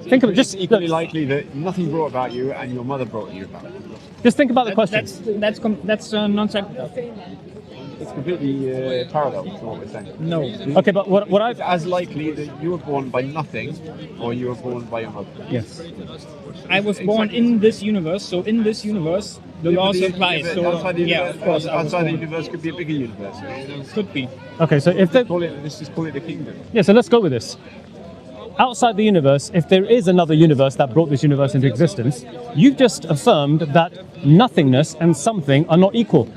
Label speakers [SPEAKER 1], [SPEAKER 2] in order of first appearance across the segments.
[SPEAKER 1] Think of it. Just
[SPEAKER 2] equally likely that nothing brought about you and your mother brought you about.
[SPEAKER 1] Just think about the question.
[SPEAKER 3] That's non-sequitur.
[SPEAKER 2] It's completely parallel to what we're saying.
[SPEAKER 3] No.
[SPEAKER 1] Okay, but what I've
[SPEAKER 2] It's as likely that you were born by nothing or you were born by your mother.
[SPEAKER 1] yes.
[SPEAKER 3] I was born in this universe, so in this universe the laws apply. So
[SPEAKER 2] outside the
[SPEAKER 3] yeah,
[SPEAKER 2] universe,
[SPEAKER 3] of course.
[SPEAKER 2] outside the universe could be a bigger universe.
[SPEAKER 3] Could be.
[SPEAKER 1] Okay, so if
[SPEAKER 2] Let's just call it the kingdom.
[SPEAKER 1] yeah, so let's go with this. Outside the universe, if there is another universe that brought this universe into existence, you've just affirmed that nothingness and something are not equal.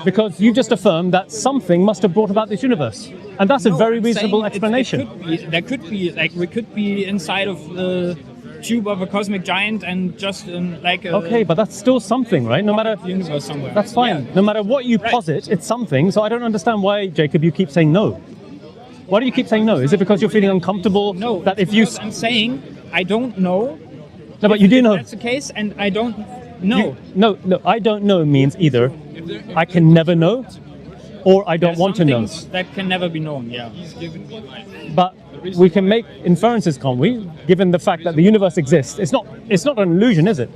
[SPEAKER 1] Because you just affirmed that something must have brought about this universe. And that's a very
[SPEAKER 3] I'm
[SPEAKER 1] reasonable
[SPEAKER 3] saying
[SPEAKER 1] explanation.
[SPEAKER 3] There could be, like, we could be inside of the tube of a cosmic giant and just like a
[SPEAKER 1] Okay, but that's still something, right? No matter
[SPEAKER 3] universe somewhere.
[SPEAKER 1] that's fine.
[SPEAKER 3] Yeah.
[SPEAKER 1] No matter what you posit, it's something. So I don't understand why, Jacob, you keep saying no. Why do you keep saying no? Is it because you're feeling uncomfortable?
[SPEAKER 3] No,
[SPEAKER 1] that if you
[SPEAKER 3] because I'm saying I don't know.
[SPEAKER 1] no, but you do
[SPEAKER 3] If
[SPEAKER 1] know.
[SPEAKER 3] that's the case, and I don't know.
[SPEAKER 1] No, I don't know means either I can never know, or I don't
[SPEAKER 3] There's
[SPEAKER 1] want to
[SPEAKER 3] some
[SPEAKER 1] know.
[SPEAKER 3] things that can never be known. Yeah.
[SPEAKER 1] But we can make inferences, can't we? Given the fact that the universe exists, it's not an illusion, is it?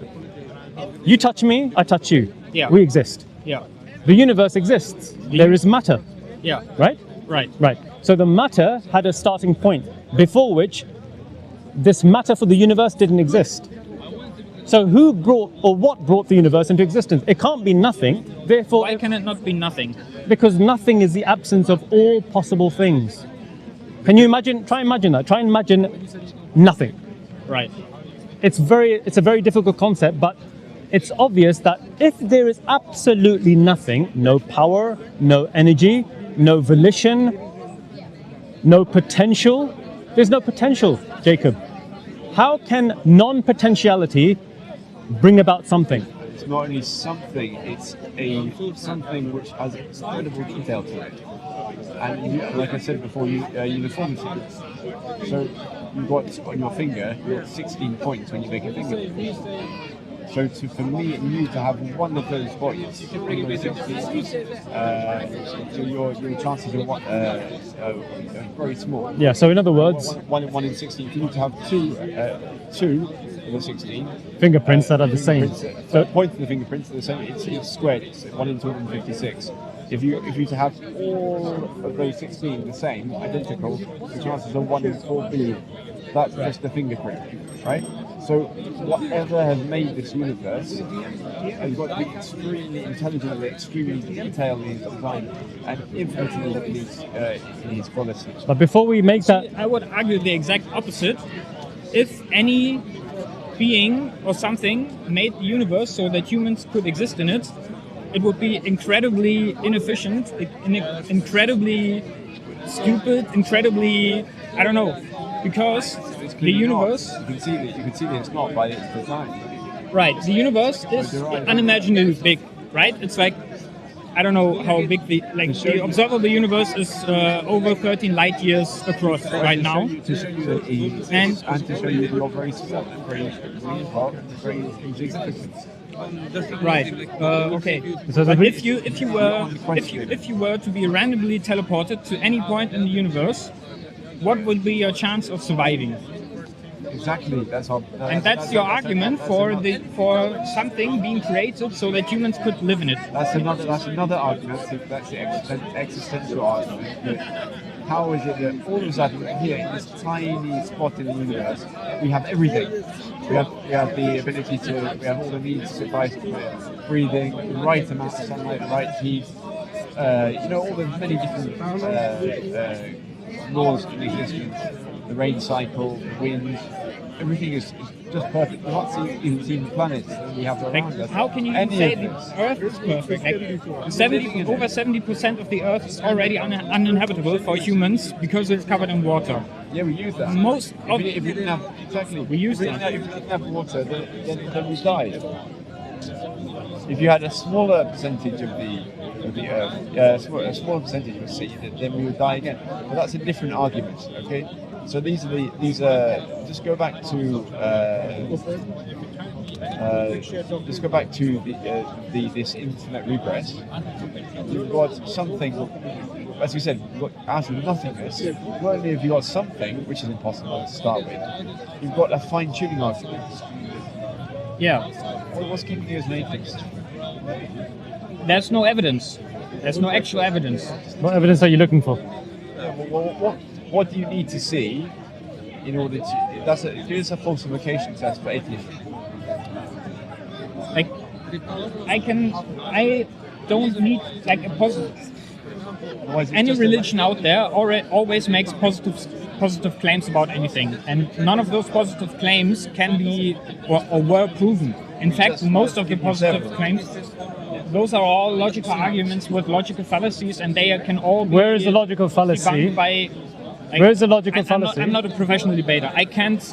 [SPEAKER 1] You touch me, I touch you.
[SPEAKER 3] Yeah.
[SPEAKER 1] We exist.
[SPEAKER 3] Yeah.
[SPEAKER 1] The universe exists. There is matter,
[SPEAKER 3] Yeah.
[SPEAKER 1] right?
[SPEAKER 3] Right.
[SPEAKER 1] Right. So the matter had a starting point before which this matter for the universe didn't exist. So who brought or what brought the universe into existence? It can't be nothing. Therefore,
[SPEAKER 3] Why can it not be nothing?
[SPEAKER 1] because nothing is the absence of all possible things. Can you imagine? Try and imagine that. Try and imagine nothing.
[SPEAKER 3] Right.
[SPEAKER 1] It's a very difficult concept, but it's obvious that if there is absolutely nothing, no power, no energy, no volition, no potential, there's no potential, Jacob. How can non-potentiality bring about something?
[SPEAKER 2] It's not only something, it's something which has incredible detail to it. And like I said before, uniformity. So you've got on your finger, you've got 16 points when you make a fingerprint. So for me and you to have one of those points, so your chances are very small.
[SPEAKER 1] Yeah, so in other words,
[SPEAKER 2] One in 16. For you to have two of the 16
[SPEAKER 1] fingerprints that are the same.
[SPEAKER 2] So points of the fingerprints are the same. It's squared. It's 1 in 256. If you to have all of those 16 the same, identical, the chances are 1 in 4 billion. That's just the fingerprint, right? So whatever has made this universe has got to be extremely intelligent, extremely detailed in its design, and infinitely in its qualities.
[SPEAKER 1] But before we make that,
[SPEAKER 3] I would argue the exact opposite. If any being or something made the universe so that humans could exist in it, it would be incredibly inefficient, incredibly stupid, incredibly, I don't know, because the universe...
[SPEAKER 2] You can see that it's not by its design.
[SPEAKER 3] Right, the universe is unimaginably big, right? It's like, I don't know how big the observable universe is over 13 light years across right now.
[SPEAKER 2] To show you that it is, and to show you that you're very small and very insignificant.
[SPEAKER 3] Right. Okay.
[SPEAKER 1] So
[SPEAKER 3] but if you were to be randomly teleported to any point in the universe, what would be your chance of surviving?
[SPEAKER 2] Exactly.
[SPEAKER 3] That's your argument for something being created so that humans could live in it.
[SPEAKER 2] That's another argument. That's the existential argument. That how is it that all of a sudden here in this tiny spot in the universe we have everything? We have the ability to. We have all the needs suffice for breathing, the right amount of sunlight, the right heat. All the many different laws in existence. The rain cycle, the wind. Everything is just perfect. We're not even seeing planets that we have around us.
[SPEAKER 3] How can you say the Earth is perfect? Over 70% of the Earth is already uninhabitable for humans because it's covered in water.
[SPEAKER 2] Yeah, we use that. If we didn't have
[SPEAKER 3] we use that.
[SPEAKER 2] If we didn't have water, then we die. If you had a smaller percentage of the Earth, a smaller percentage of the sea, then we would die again. But that's a different argument. Okay. So these are just go back to this infinite regress. You've got something as we said, you've got absolute nothingness. Not only have you got something, which is impossible to start with, you've got a fine-tuning argument.
[SPEAKER 3] Yeah.
[SPEAKER 2] What's keeping you as an atheist?
[SPEAKER 3] There's no evidence. There's no actual evidence.
[SPEAKER 1] What evidence are you looking for?
[SPEAKER 2] What do you need to see in order to... Here's a falsification test for atheism.
[SPEAKER 3] Like, I don't need like a positive. Any religion out there always makes positive claims about anything, and none of those positive claims can be or were proven. In fact, most of the positive claims, those are all logical arguments with logical fallacies, and they can all be
[SPEAKER 1] Where is the logical fallacy?
[SPEAKER 3] debunked by.
[SPEAKER 1] Where is the logical fallacy?
[SPEAKER 3] I'm not a professional debater. I can't,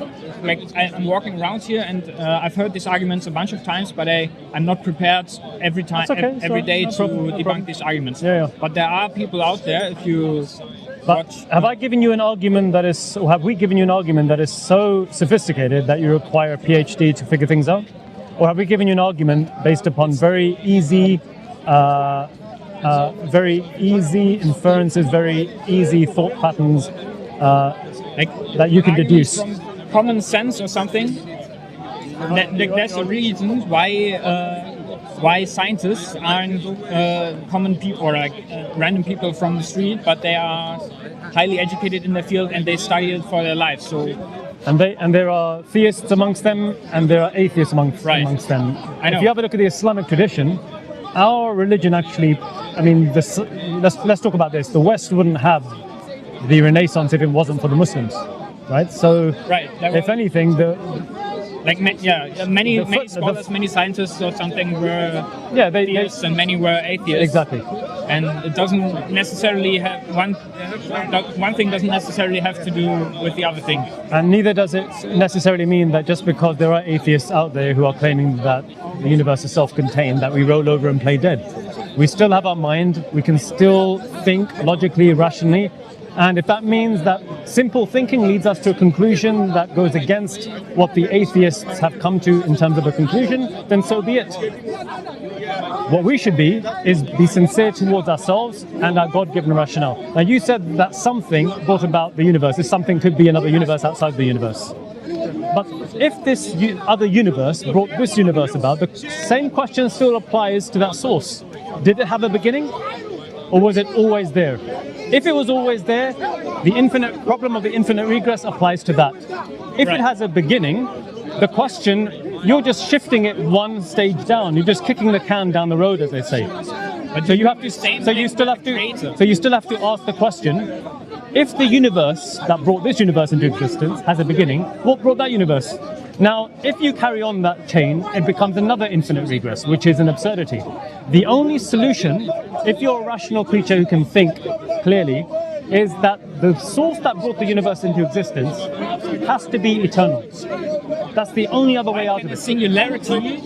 [SPEAKER 3] I'm walking around here and I've heard these arguments a bunch of times, but I'm not prepared every time, every day to debunk these arguments.
[SPEAKER 1] Yeah.
[SPEAKER 3] But there are people out there, if you watch...
[SPEAKER 1] Have I given you an argument that is, or have we given you an argument that is so sophisticated that you require a PhD to figure things out? Or have we given you an argument based upon very easy inferences, very easy thought patterns that you can deduce?
[SPEAKER 3] From common sense or something. There's a reason why scientists aren't common people or random people from the street, but they are highly educated in their field and they study it for their life. So.
[SPEAKER 1] And there are theists amongst them, and there are atheists amongst them.
[SPEAKER 3] I know.
[SPEAKER 1] If you have a look at the Islamic tradition, our religion actually, I mean, let's talk about this. The West wouldn't have the Renaissance if it wasn't for the Muslims, right? So, if anything, many scholars, many scientists or something were theists, and many were atheists. Exactly. And it doesn't necessarily have one thing doesn't necessarily have to do with the other thing. And neither does it necessarily mean that just because there are atheists out there who are claiming that the universe is self-contained, that we roll over and play dead. We still have our mind. We can still think logically, rationally. And if that means that simple thinking leads us to a conclusion that goes against what the atheists have come to in terms of a conclusion, then so be it. What we should be is be sincere towards ourselves and our God-given rationale. Now, you said that something brought about the universe. This something could be another universe outside the universe. But if this other universe brought this universe about, the same question still applies to that source. Did it have a beginning? Or was it always there? If it was always there, the infinite problem of the infinite regress applies to that. If it has a beginning, the question, you're just shifting it one stage down. You're just kicking the can down the road, as they say. So you have to. So you still have to ask the question: if the universe that brought this universe into existence has a beginning, what brought that universe? Now, if you carry on that chain, it becomes another infinite regress, which is an absurdity. The only solution, if you're a rational creature who can think clearly, is that the source that brought the universe into existence has to be eternal. That's the only other way out of it.
[SPEAKER 3] The singularity,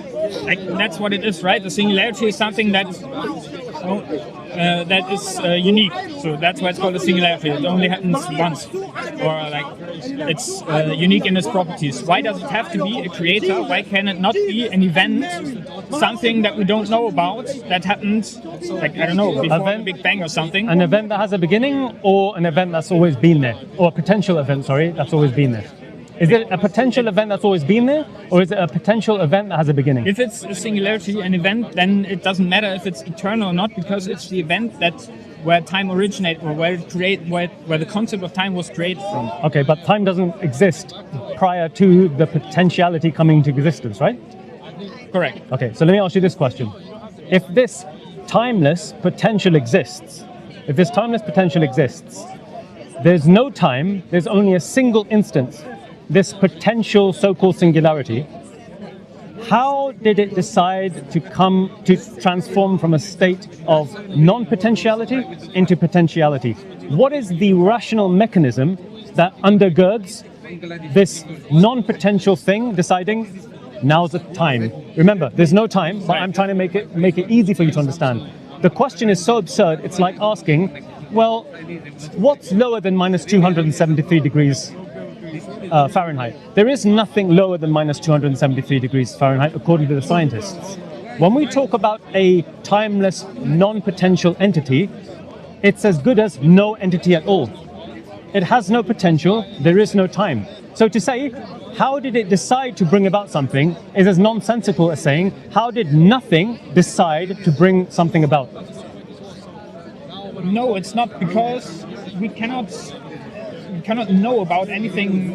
[SPEAKER 3] that's what it is, right? The singularity is something that is unique. So that's why it's called a singularity. It only happens once, or it's unique in its properties. Why does it have to be a creator? Why can it not be an event, something that we don't know about that happened, before the Big Bang or something?
[SPEAKER 1] An event that has a beginning, or an event that's always been there, or a potential event, that's always been there. Is it a potential event that's always been there, or is it a potential event that has a beginning?
[SPEAKER 3] If it's a singularity, an event, then it doesn't matter if it's eternal or not, because it's the event where time originated, or where the concept of time was created from.
[SPEAKER 1] Okay, but time doesn't exist prior to the potentiality coming into existence, right?
[SPEAKER 3] Correct.
[SPEAKER 1] Okay, so let me ask you this question. If this timeless potential exists, there's no time, there's only a single instance, this potential so-called singularity, how did it decide to transform from a state of non-potentiality into potentiality? What is the rational mechanism that undergirds this non-potential thing deciding now's the time? Remember, there's no time, but I'm trying to make it easy for you to understand. The question is so absurd, it's like asking, well, what's lower than minus 273 degrees Fahrenheit? There is nothing lower than minus 273 degrees Fahrenheit, according to the scientists. When we talk about a timeless, non-potential entity, it's as good as no entity at all. It has no potential, there is no time. So to say, how did it decide to bring about something is as nonsensical as saying, how did nothing decide to bring something about?
[SPEAKER 3] No, it's not, because we cannot know about anything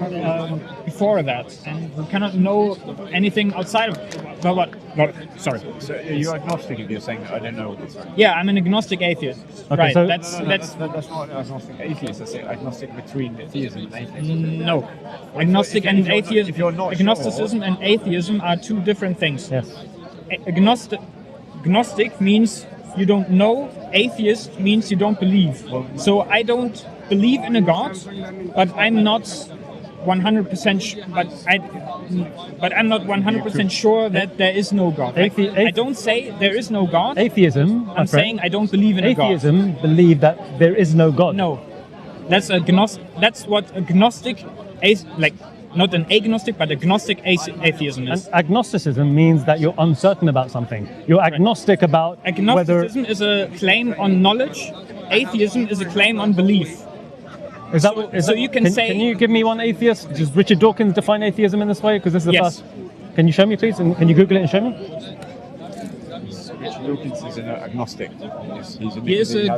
[SPEAKER 3] before that, and we cannot know anything outside of what. Sorry.
[SPEAKER 2] So you're agnostic if you're saying that I don't know.
[SPEAKER 3] Yeah, I'm an agnostic atheist.
[SPEAKER 1] Okay,
[SPEAKER 3] right.
[SPEAKER 1] so-
[SPEAKER 3] That's
[SPEAKER 2] not agnostic atheist. That's agnostic between theism and atheism.
[SPEAKER 3] no. Agnostic
[SPEAKER 2] if
[SPEAKER 3] and
[SPEAKER 2] you're not-
[SPEAKER 3] atheism.
[SPEAKER 2] if you're not
[SPEAKER 3] Agnosticism and atheism are two different things.
[SPEAKER 1] Yes.
[SPEAKER 3] Agnostic means you don't know. Atheist means you don't believe. So I don't believe in a God, but I'm not 100%. But I'm not 100% sure that there is no God. I don't say there is no God.
[SPEAKER 1] Atheism, my
[SPEAKER 3] I'm
[SPEAKER 1] friend,
[SPEAKER 3] saying I don't believe in a God.
[SPEAKER 1] atheism believe that there is no God.
[SPEAKER 3] No, that's what agnostic, not an agnostic, but agnostic atheism
[SPEAKER 1] And
[SPEAKER 3] is.
[SPEAKER 1] agnosticism means that you're uncertain about something. You're agnostic about whether...
[SPEAKER 3] Agnosticism is a claim on knowledge. Atheism is a claim on belief.
[SPEAKER 1] Is that,
[SPEAKER 3] so you can say-
[SPEAKER 1] Can you give me one atheist? Does Richard Dawkins define atheism in this way? Because this is the
[SPEAKER 3] Yes.
[SPEAKER 1] first... Can you show me, please? And can you Google it and show me?
[SPEAKER 2] Richard Dawkins is an agnostic.
[SPEAKER 3] He is a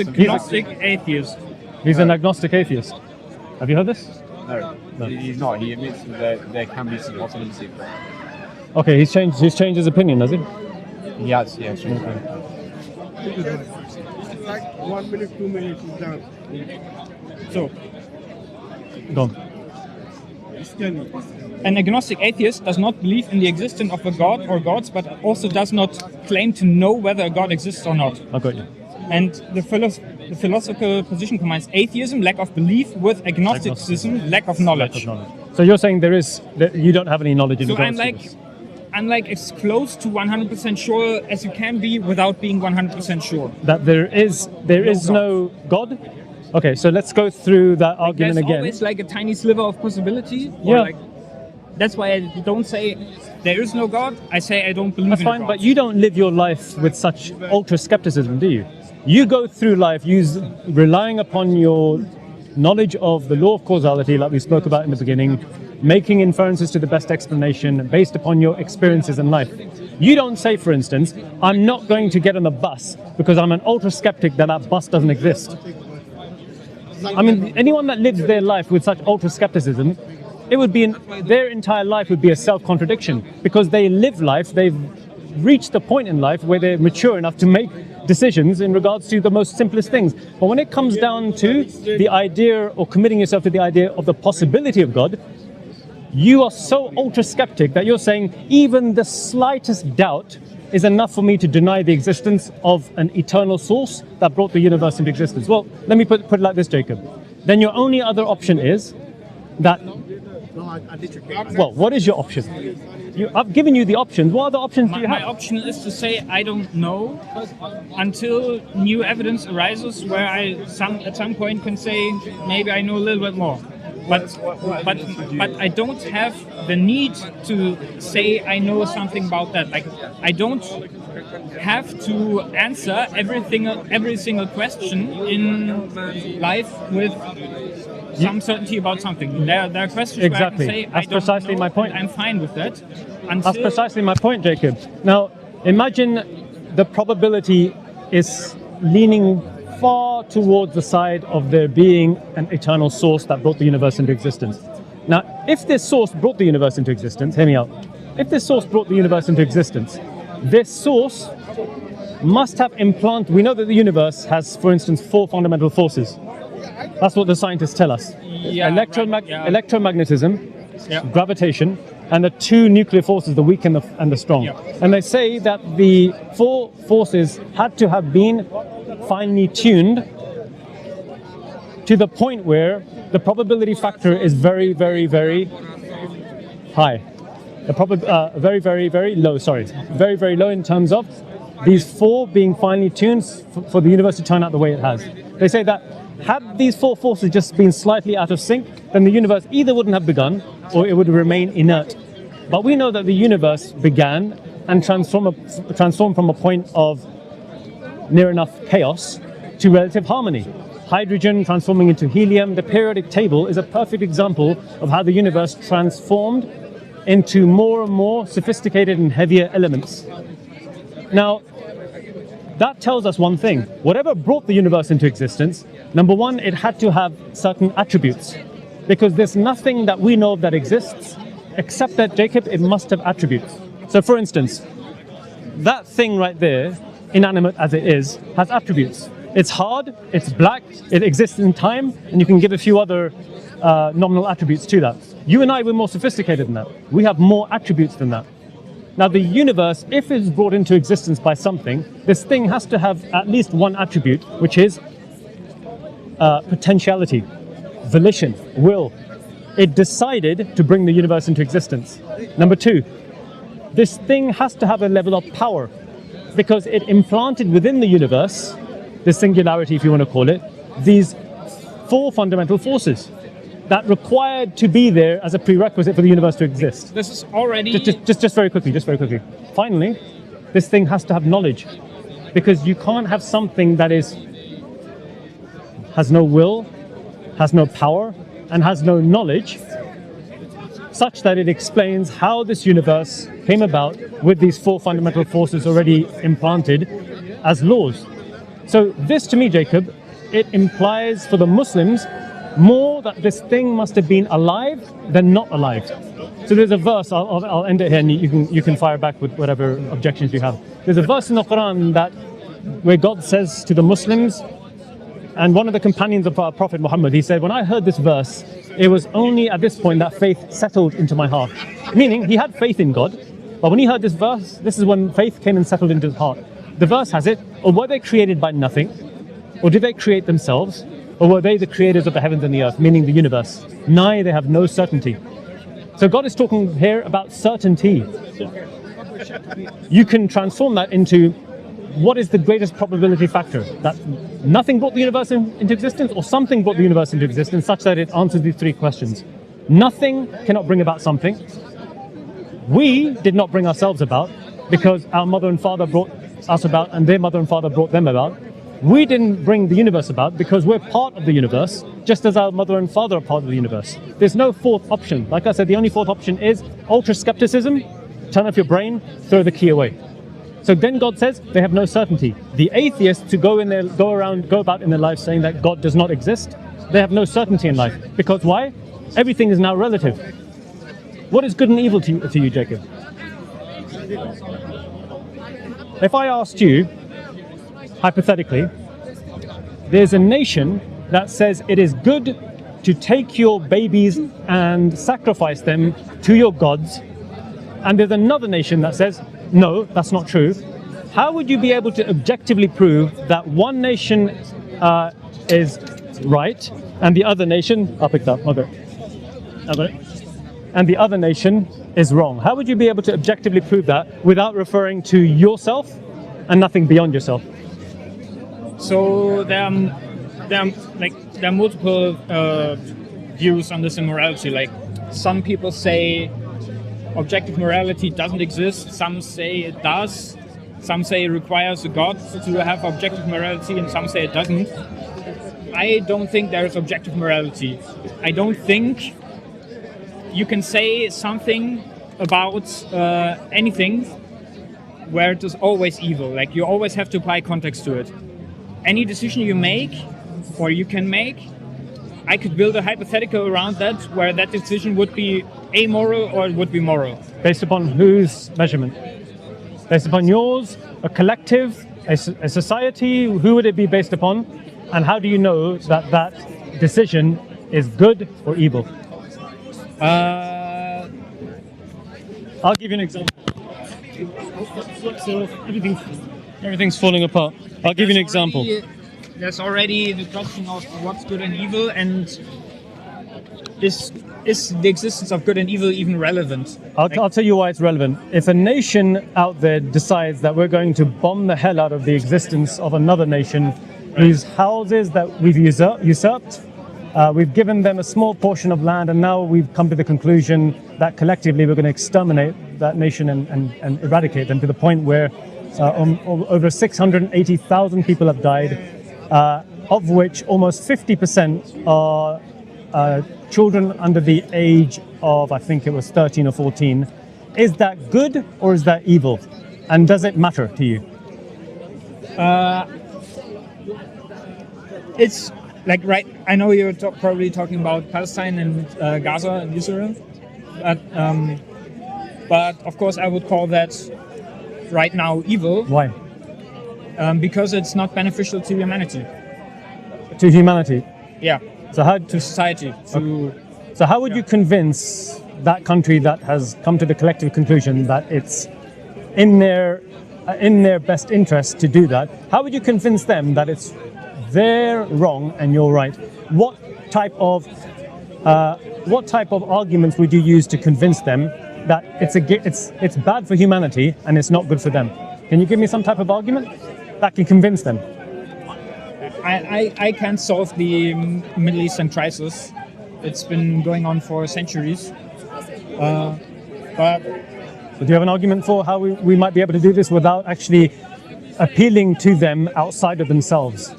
[SPEAKER 3] agnostic atheist.
[SPEAKER 1] He's an agnostic atheist. Have you heard this?
[SPEAKER 2] No, he's not. He admits that there can be some possibility.
[SPEAKER 1] Okay, he's changed his opinion, has he?
[SPEAKER 2] He has, yes.
[SPEAKER 4] It's like 1 minute, 2 minutes is done.
[SPEAKER 3] So,
[SPEAKER 1] Go on.
[SPEAKER 4] It's done.
[SPEAKER 3] an agnostic atheist does not believe in the existence of a God or gods, but also does not claim to know whether a God exists or not.
[SPEAKER 1] I got you.
[SPEAKER 3] And the philosophical position combines atheism, lack of belief, with agnosticism, lack of knowledge.
[SPEAKER 1] So you're saying that you don't have any knowledge in
[SPEAKER 3] So
[SPEAKER 1] regards to this?
[SPEAKER 3] I'm like as close to 100% sure as you can be without being 100% sure.
[SPEAKER 1] That there is no God? Okay, so let's go through that argument
[SPEAKER 3] There's
[SPEAKER 1] again.
[SPEAKER 3] always like a tiny sliver of possibility.
[SPEAKER 1] Yeah.
[SPEAKER 3] That's why I don't say there is no God. I say I don't believe
[SPEAKER 1] That's
[SPEAKER 3] in a
[SPEAKER 1] fine,
[SPEAKER 3] God.
[SPEAKER 1] but you don't live your life with such ultra skepticism, do you? You go through life relying upon your knowledge of the law of causality, like we spoke about in the beginning, making inferences to the best explanation based upon your experiences in life. You don't say, for instance, I'm not going to get on a bus because I'm an ultra skeptic that bus doesn't exist. I mean, anyone that lives their life with such ultra skepticism, their entire life would be a self-contradiction, because they live life, they've reached the point in life where they're mature enough to make decisions in regards to the most simplest things. But when it comes down to the idea, or committing yourself to the idea of the possibility of God, you are so ultra skeptic that you're saying even the slightest doubt is enough for me to deny the existence of an eternal source that brought the universe into existence. Well, let me put it like this, Jacob. Then your only other option is that... Well, what is your option? I've given you the options. What other options do you
[SPEAKER 3] My
[SPEAKER 1] have?
[SPEAKER 3] option is to say I don't know until new evidence arises where I at some point can say maybe I know a little bit more. But I don't have the need to say I know something about that. Like, I don't have to answer every single question in life with some certainty about something. There are questions
[SPEAKER 1] Exactly.
[SPEAKER 3] where I can say
[SPEAKER 1] That's
[SPEAKER 3] I don't
[SPEAKER 1] precisely
[SPEAKER 3] know,
[SPEAKER 1] my point.
[SPEAKER 3] and I'm fine with that.
[SPEAKER 1] That's precisely my point, Jacob. Now, imagine the probability is leaning far towards the side of there being an eternal source that brought the universe into existence. Now, if this source brought the universe into existence, hear me out. If this source brought the universe into existence, this source must have implanted... We know that the universe has, for instance, 4 fundamental forces. That's what the scientists tell us.
[SPEAKER 3] Yeah,
[SPEAKER 1] Electromagnetism,
[SPEAKER 3] Yeah.
[SPEAKER 1] gravitation, and the 2 nuclear forces, the weak and the strong.
[SPEAKER 3] Yeah.
[SPEAKER 1] And they say that the 4 forces had to have been finely tuned to the point where the probability factor is very, very, very high. Very, very, very low, sorry. Very, very low in terms of these 4 being finely tuned for the universe to turn out the way it has. They say that had these 4 forces just been slightly out of sync, then the universe either wouldn't have begun or it would remain inert. But we know that the universe began and transformed from a point of near enough chaos to relative harmony. Hydrogen transforming into helium. The periodic table is a perfect example of how the universe transformed into more and more sophisticated and heavier elements. Now, that tells us one thing. Whatever brought the universe into existence, number one, it had to have certain attributes. Because there's nothing that we know of that exists, except that, Jacob, it must have attributes. So for instance, that thing right there, inanimate as it is, has attributes. It's hard, it's black, it exists in time, and you can give a few other nominal attributes to that. You and I, we're more sophisticated than that. We have more attributes than that. Now the universe, if it's brought into existence by something, this thing has to have at least one attribute, which is potentiality, volition, will. It decided to bring the universe into existence. Number two, this thing has to have a level of power because it implanted within the universe, the singularity if you want to call it, these four fundamental forces that required to be there as a prerequisite for the universe to exist.
[SPEAKER 3] This is already...
[SPEAKER 1] Just very quickly. Finally, this thing has to have knowledge because you can't have something that has no will, has no power, and has no knowledge, such that it explains how this universe came about with these four fundamental forces already implanted as laws. So this, to me, Jacob, it implies for the Muslims more that this thing must have been alive than not alive. So there's a verse, I'll end it here, and you can fire back with whatever objections you have. There's a verse in the Quran where God says to the Muslims, and one of the companions of our Prophet Muhammad, he said, when I heard this verse, it was only at this point that faith settled into my heart. Meaning, he had faith in God, but when he heard this verse, this is when faith came and settled into his heart. The verse has it, or were they created by nothing? Or did they create themselves? Or were they the creators of the heavens and the earth, meaning the universe? Nay, they have no certainty. So God is talking here about certainty. You can transform that into what is the greatest probability factor? That nothing brought the universe into existence, or something brought the universe into existence, such that it answers these three questions. Nothing cannot bring about something. We did not bring ourselves about, because our mother and father brought us about, and their mother and father brought them about. We didn't bring the universe about because we're part of the universe, just as our mother and father are part of the universe. There's no fourth option. Like I said, the only fourth option is ultra skepticism, turn off your brain, throw the key away. So then God says they have no certainty. The atheists who go about in their life saying that God does not exist, they have no certainty in life. Because why? Everything is now relative. What is good and evil to you, Jacob? If I asked you, hypothetically, there's a nation that says it is good to take your babies and sacrifice them to your gods, and there's another nation that says, no, that's not true. How would you be able to objectively prove that one nation is right and the other nation, I'll pick that, okay, and the other nation is wrong? How would you be able to objectively prove that without referring to yourself and nothing beyond yourself?
[SPEAKER 3] So there are multiple views on this in morality. Like some people say objective morality doesn't exist. Some say it does. Some say it requires a god to have objective morality, and some say it doesn't. I don't think there is objective morality. I don't think you can say something about anything where it is always evil. Like you always have to apply context to it. Any decision you make, or you can make, I could build a hypothetical around that, where that decision would be amoral or it would be moral.
[SPEAKER 1] Based upon whose measurement? Based upon yours, a collective, a society? Who would it be based upon? And how do you know that that decision is good or evil? I'll give you an example. So everything's falling apart. I'll give you an example.
[SPEAKER 3] There's already the question of what's good and evil, and is the existence of good and evil even relevant?
[SPEAKER 1] I'll tell you why it's relevant. If a nation out there decides that we're going to bomb the hell out of the existence of another nation whose houses that we've usurped, we've given them a small portion of land, and now we've come to the conclusion that collectively we're going to exterminate that nation and eradicate them to the point where over 680,000 people have died. of which almost 50% are children under the age of, I think it was 13 or 14. Is that good or is that evil? And does it matter to you?
[SPEAKER 3] It's like, right, I know you're probably talking about Palestine and Gaza and Israel, but of course I would call that right now evil.
[SPEAKER 1] Why?
[SPEAKER 3] Because it's not beneficial to humanity.
[SPEAKER 1] To humanity?
[SPEAKER 3] Yeah,
[SPEAKER 1] So how,
[SPEAKER 3] to society.
[SPEAKER 1] so how would you convince that country that has come to the collective conclusion that it's in their best interest to do that? How would you convince them that it's they're wrong and you're right? What type of arguments would you use to convince them that it's bad for humanity and it's not good for them? Can you give me some type of argument that can convince them?
[SPEAKER 3] I can't solve the Middle Eastern crisis. It's been going on for centuries. But
[SPEAKER 1] So do you have an argument for how we might be able to do this without actually appealing to them outside of themselves?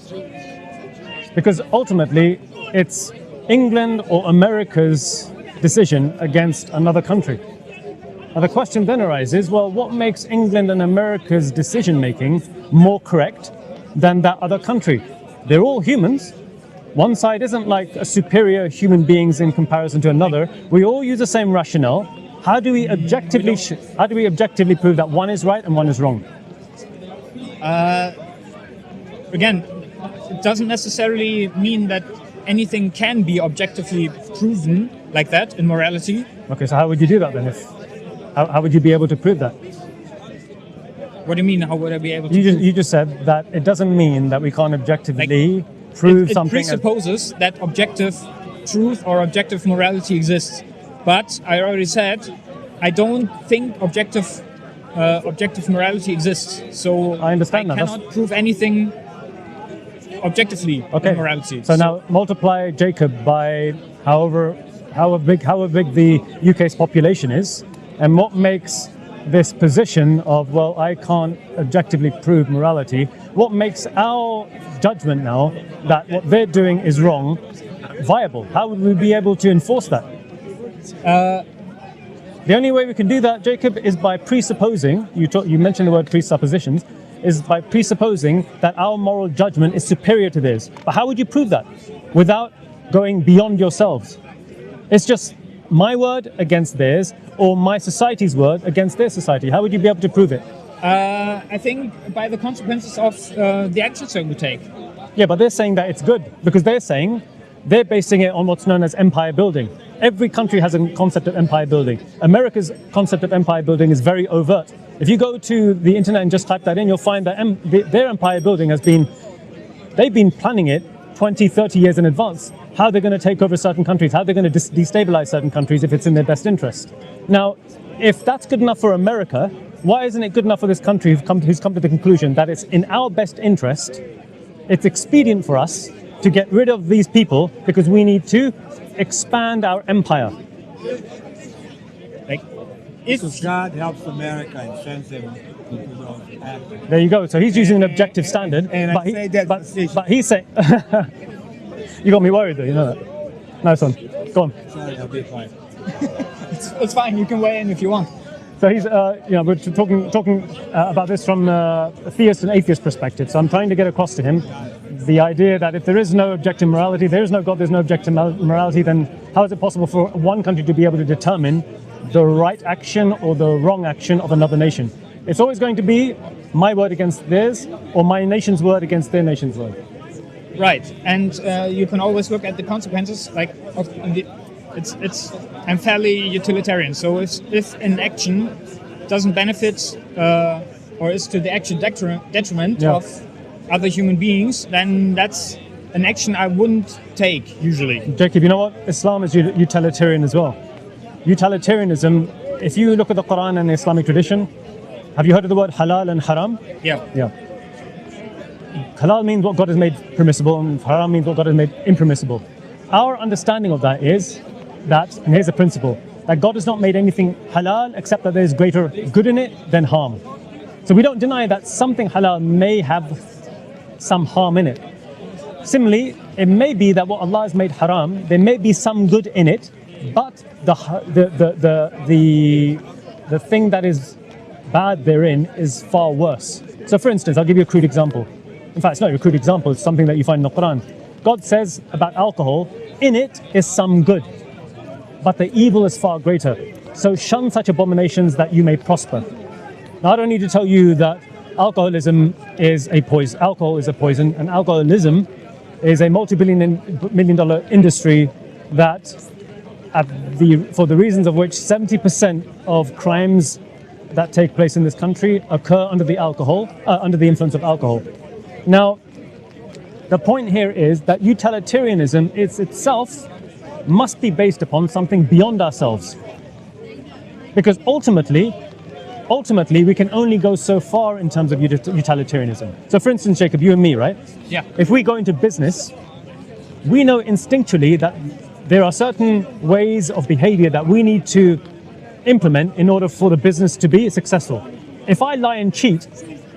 [SPEAKER 1] Because ultimately, it's England or America's decision against another country. Now the question then arises, well, what makes England and America's decision-making more correct than that other country? They're all humans. One side isn't like a superior human beings in comparison to another. We all use the same rationale. How do we objectively prove that one is right and one is wrong?
[SPEAKER 3] again, it doesn't necessarily mean that anything can be objectively proven like that in morality.
[SPEAKER 1] Okay, so how would you do that then? How would you be able to prove that?
[SPEAKER 3] What do you mean? How would I be able to?
[SPEAKER 1] You just said that it doesn't mean that we can't objectively prove
[SPEAKER 3] it
[SPEAKER 1] something.
[SPEAKER 3] It presupposes that objective truth or objective morality exists. But I already said, I don't think objective morality exists. So
[SPEAKER 1] I understand that.
[SPEAKER 3] I cannot prove anything objectively
[SPEAKER 1] Okay.
[SPEAKER 3] in morality.
[SPEAKER 1] So now multiply Jacob by however big the UK's population is, and what makes this position of, well, I can't objectively prove morality, what makes our judgment now that what they're doing is wrong viable? How would we be able to enforce that? The only way we can do that, Jacob, is by presupposing, you mentioned the word presuppositions, is by presupposing that our moral judgment is superior to theirs. But how would you prove that without going beyond yourselves? It's just my word against theirs, or my society's word against their society. How would you be able to prove it?
[SPEAKER 3] I think by the consequences of the actions that we take.
[SPEAKER 1] Yeah, but they're saying that it's good, because they're basing it on what's known as empire building. Every country has a concept of empire building. America's concept of empire building is very overt. If you go to the internet and just type that in, you'll find that their empire building they've been planning it 20, 30 years in advance. How they're going to take over certain countries, how they're going to destabilize certain countries if it's in their best interest. Now, if that's good enough for America, why isn't it good enough for this country who's come to the conclusion that it's in our best interest, it's expedient for us to get rid of these people because we need to expand our empire?
[SPEAKER 4] Because God helps America and sends them into those actions.
[SPEAKER 1] There you go. So he's using an objective standard.
[SPEAKER 4] And I say that
[SPEAKER 1] but he's saying... You got me worried though, you know that. Nice one. Go on.
[SPEAKER 4] Sorry, I'll be fine.
[SPEAKER 3] It's fine. You can weigh in if you want.
[SPEAKER 1] So he's, we're talking about this from a theist and atheist perspective. So I'm trying to get across to him the idea that if there is no objective morality, there is no God, there's no objective morality, then how is it possible for one country to be able to determine the right action or the wrong action of another nation? It's always going to be my word against theirs, or my nation's word against their nation's word.
[SPEAKER 3] Right, and you can always look at the consequences. I'm fairly utilitarian, so if an action doesn't benefit or is to the actual detriment of other human beings, then that's an action I wouldn't take usually.
[SPEAKER 1] Jacob, you know what? Islam is utilitarian as well. Utilitarianism, if you look at the Quran and the Islamic tradition, have you heard of the word halal and haram?
[SPEAKER 3] Yeah.
[SPEAKER 1] Halal means what God has made permissible, and haram means what God has made impermissible. Our understanding of that is that, and here's a principle, that God has not made anything halal except that there's greater good in it than harm. So we don't deny that something halal may have some harm in it. Similarly, it may be that what Allah has made haram, there may be some good in it, but the thing that is bad therein is far worse. So for instance, I'll give you a crude example. In fact, it's not a crude example, it's something that you find in the Quran. God says about alcohol, in it is some good, but the evil is far greater. So shun such abominations that you may prosper. Now I don't need to tell you that alcoholism is a poison. Alcohol is a poison, and alcoholism is a multi-billion-dollar industry that, for the reasons of which 70% of crimes that take place in this country occur under the influence of alcohol. Now, the point here is that utilitarianism itself must be based upon something beyond ourselves, because ultimately we can only go so far in terms of utilitarianism. So for instance, Jacob, you and me, right?
[SPEAKER 3] Yeah.
[SPEAKER 1] If we go into business, we know instinctually that there are certain ways of behavior that we need to implement in order for the business to be successful. If I lie and cheat,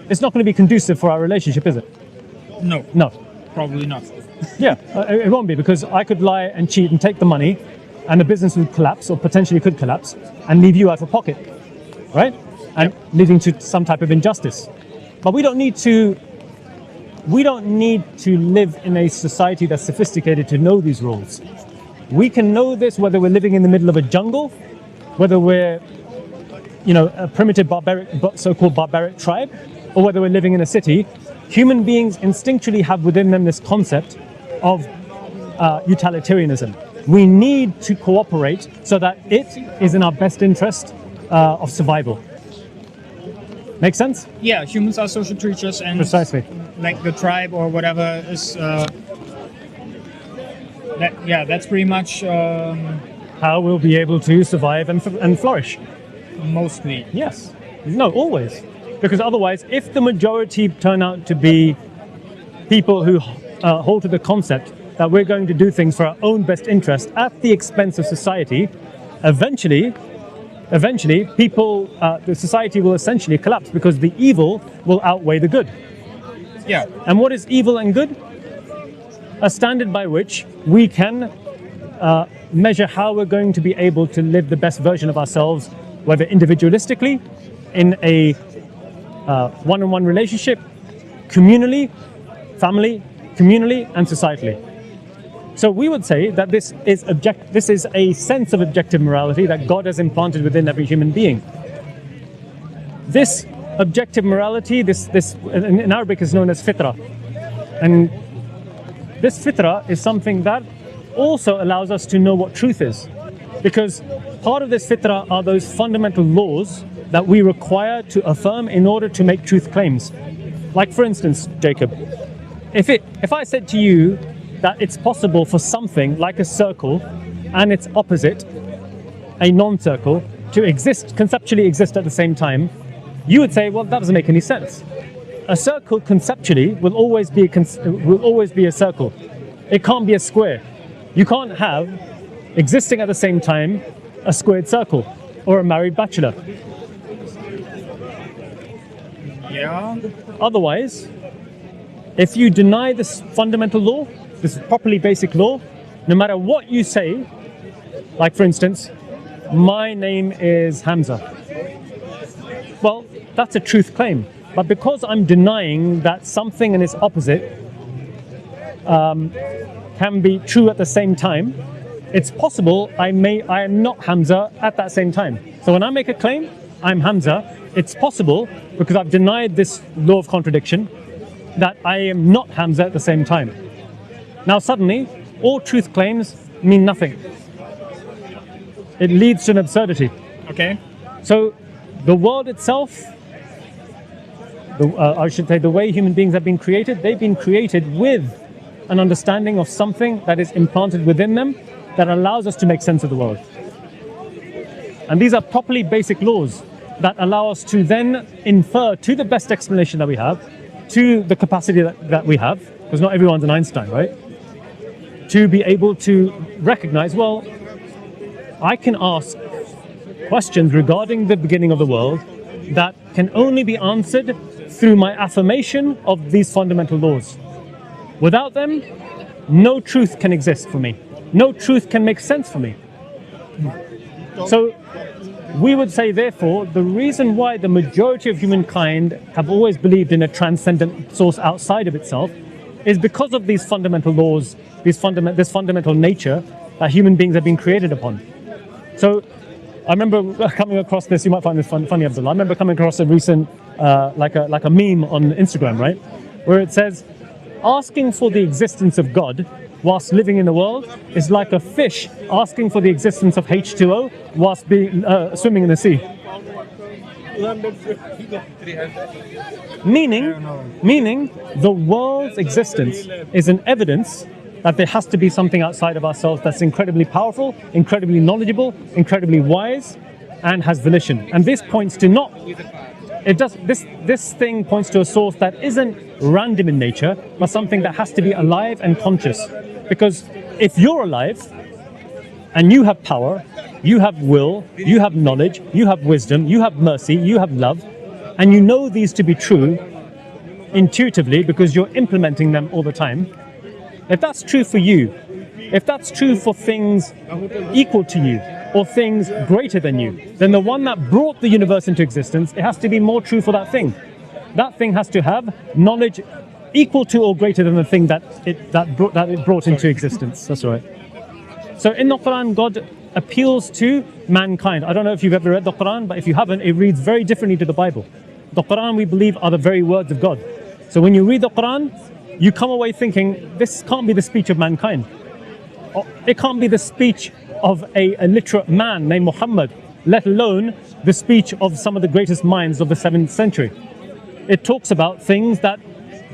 [SPEAKER 1] it's not going to be conducive for our relationship, is it?
[SPEAKER 3] No.
[SPEAKER 1] No.
[SPEAKER 3] Probably not.
[SPEAKER 1] Yeah, it won't be, because I could lie and cheat and take the money, and the business would collapse, or potentially could collapse, and leave you out of pocket, right? And leading to some type of injustice. But we don't need to live in a society that's sophisticated to know these rules. We can know this whether we're living in the middle of a jungle, whether we're, a primitive so-called barbaric tribe, or whether we're living in a city. Human beings instinctually have within them this concept of utilitarianism. We need to cooperate so that it is in our best interest of survival. Make sense?
[SPEAKER 3] Yeah, humans are social creatures, and
[SPEAKER 1] Precisely.
[SPEAKER 3] like the tribe or whatever is. That's pretty much
[SPEAKER 1] How we'll be able to survive and flourish.
[SPEAKER 3] mostly.
[SPEAKER 1] Yes. No, always. Because otherwise, if the majority turn out to be people who hold to the concept that we're going to do things for our own best interest at the expense of society, eventually the society will essentially collapse, because the evil will outweigh the good.
[SPEAKER 3] Yeah.
[SPEAKER 1] And what is evil and good? A standard by which we can measure how we're going to be able to live the best version of ourselves, whether individualistically, in a one-on-one relationship, communally, and societally. So we would say that this is a sense of objective morality that God has implanted within every human being. This objective morality, this in Arabic is known as Fitrah. And this Fitrah is something that also allows us to know what truth is. Because part of this Fitrah are those fundamental laws that we require to affirm in order to make truth claims. Like for instance, Jacob, if I said to you that it's possible for something like a circle and its opposite, a non-circle, to conceptually exist at the same time, you would say, well, that doesn't make any sense. A circle conceptually will always be a circle. It can't be a square. You can't have, existing at the same time, a squared circle or a married bachelor.
[SPEAKER 3] Yeah.
[SPEAKER 1] Otherwise, if you deny this fundamental law, this properly basic law, no matter what you say, like for instance, my name is Hamza. Well, that's a truth claim. But because I'm denying that something and its opposite can be true at the same time, it's possible I am not Hamza at that same time. So when I make a claim, I'm Hamza, it's possible, because I've denied this law of contradiction, that I am not Hamza at the same time. Now suddenly, all truth claims mean nothing. It leads to an absurdity.
[SPEAKER 3] Okay.
[SPEAKER 1] So the world itself, I should say the way human beings have been created, they've been created with an understanding of something that is implanted within them that allows us to make sense of the world. And these are properly basic laws that allow us to then infer, to the best explanation that we have, to the capacity that we have, because not everyone's an Einstein, right? To be able to recognize, well, I can ask questions regarding the beginning of the world that can only be answered through my affirmation of these fundamental laws. Without them, no truth can exist for me. No truth can make sense for me. So we would say, therefore, the reason why the majority of humankind have always believed in a transcendent source outside of itself is because of these fundamental laws, this fundamental nature that human beings have been created upon. So I remember coming across this, you might find this funny, Abdullah. I remember coming across a recent, like a meme on Instagram, right? Where it says, asking for the existence of God whilst living in the world is like a fish asking for the existence of H2O whilst being swimming in the sea. Meaning the world's existence is an evidence that there has to be something outside of ourselves that's incredibly powerful, incredibly knowledgeable, incredibly wise, and has volition. And this points to not, it does, this thing points to a source that isn't random in nature, but something that has to be alive and conscious. Because if you're alive, and you have power, you have will, you have knowledge, you have wisdom, you have mercy, you have love, and you know these to be true intuitively because you're implementing them all the time. If that's true for you, if that's true for things equal to you or things greater than you, then the one that brought the universe into existence, it has to be more true for that thing. That thing has to have knowledge equal to or greater than the thing that it brought into existence. That's right. So in the Quran, God appeals to mankind. I don't know if you've ever read the Quran, but if you haven't, it reads very differently to the Bible. The Quran, we believe, are the very words of God. So when you read the Quran, you come away thinking, this can't be the speech of mankind. It can't be the speech of a literate man named Muhammad, let alone the speech of some of the greatest minds of the 7th century. It talks about things that